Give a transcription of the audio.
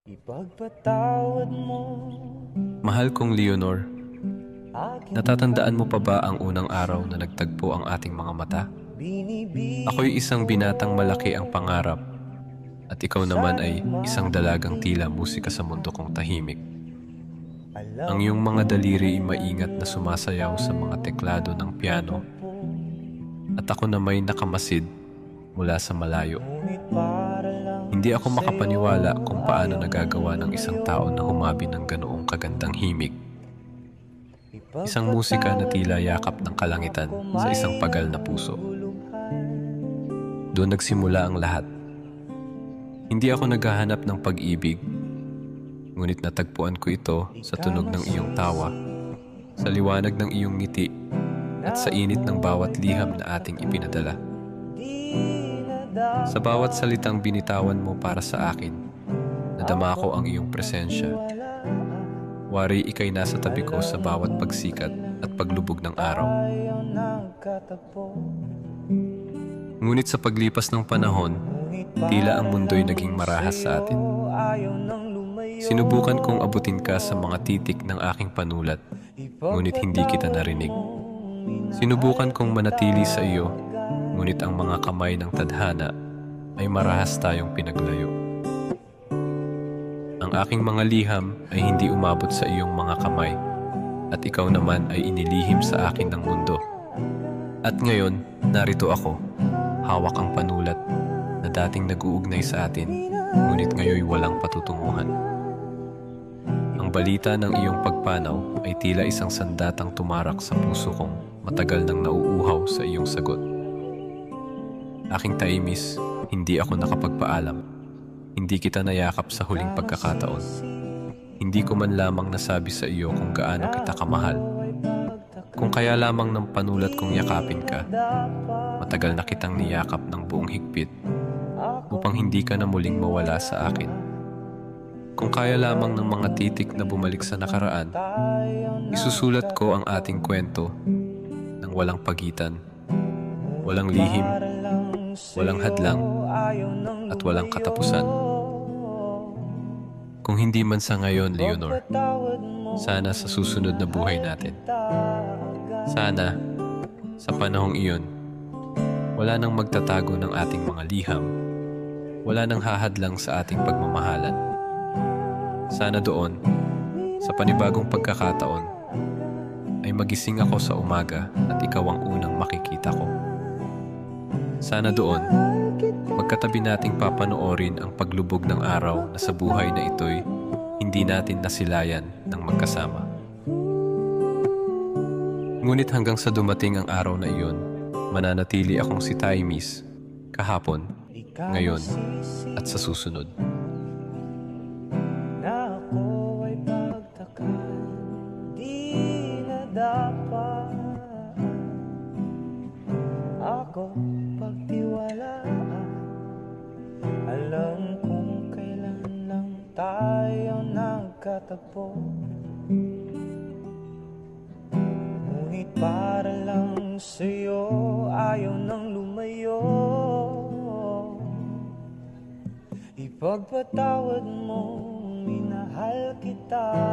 Ipagpatawad mo. Mahal kong Leonor, natatandaan mo pa ba ang unang araw na nagtagpo ang ating mga mata? Ako'y isang binatang malaki ang pangarap at ikaw naman ay isang dalagang tila musika sa mundo kong tahimik. Ang iyong mga daliri ay maingat na sumasayaw sa mga teklado ng piano at ako na may nakamasid mula sa malayo. Hindi ako makapaniwala kung paano nagagawa ng isang tao na humabi ng ganoong kagandang himig. Isang musika na tila yakap ng kalangitan sa isang pagal na puso. Doon nagsimula ang lahat. Hindi ako naghahanap ng pag-ibig, ngunit natagpuan ko ito sa tunog ng iyong tawa, sa liwanag ng iyong ngiti, at sa init ng bawat liham na ating ipinadala. Sa bawat salitang binitawan mo para sa akin, nadama ko ang iyong presensya. Wari ika'y nasa tabi ko sa bawat pagsikat at paglubog ng araw. Ngunit sa paglipas ng panahon, tila ang mundo'y naging marahas sa atin. Sinubukan kong abutin ka sa mga titik ng aking panulat, ngunit hindi kita narinig. Sinubukan kong manatili sa iyo, ngunit ang mga kamay ng tadhana ay marahas tayong pinaglayo. Ang aking mga liham ay hindi umabot sa iyong mga kamay, at ikaw naman ay inilihim sa akin ng mundo. At ngayon, narito ako, hawak ang panulat na dating nag-uugnay sa atin, ngunit ngayoy walang patutunguhan. Ang balita ng iyong pagpanaw ay tila isang sandatang tumarak sa puso kong matagal nang nauuhaw sa iyong sagot. Aking Taimis, hindi ako nakapagpaalam. Hindi kita nayakap sa huling pagkakataon. Hindi ko man lamang nasabi sa iyo kung gaano kita kamahal. Kung kaya lamang ng panulat kong yakapin ka, matagal na kitang niyakap ng buong higpit upang hindi ka na muling mawala sa akin. Kung kaya lamang ng mga titik na bumalik sa nakaraan, isusulat ko ang ating kwento ng walang pagitan, walang lihim, walang hadlang, at walang katapusan. Kung hindi man sa ngayon, Leonor, sana sa susunod na buhay natin. Sana, sa panahong iyon, wala nang magtatago ng ating mga liham, wala nang hahadlang sa ating pagmamahalan. Sana doon, sa panibagong pagkakataon, ay magising ako sa umaga at ikaw ang unang makikita ko. Sana doon, magkatabi nating papanoorin ang paglubog ng araw na sa buhay na ito'y hindi natin nasilayan ng magkasama. Ngunit hanggang sa dumating ang araw na iyon, mananatili akong si Taimis, kahapon, ngayon, at sa susunod. Na ako ay pagtakan, di na dapat ako pagtiwalaan. Alam kung kailan lang tayo nagkatagpo, ngunit para lang sa'yo ayaw nang lumayo. Ipagpatawad mo, minahal kita.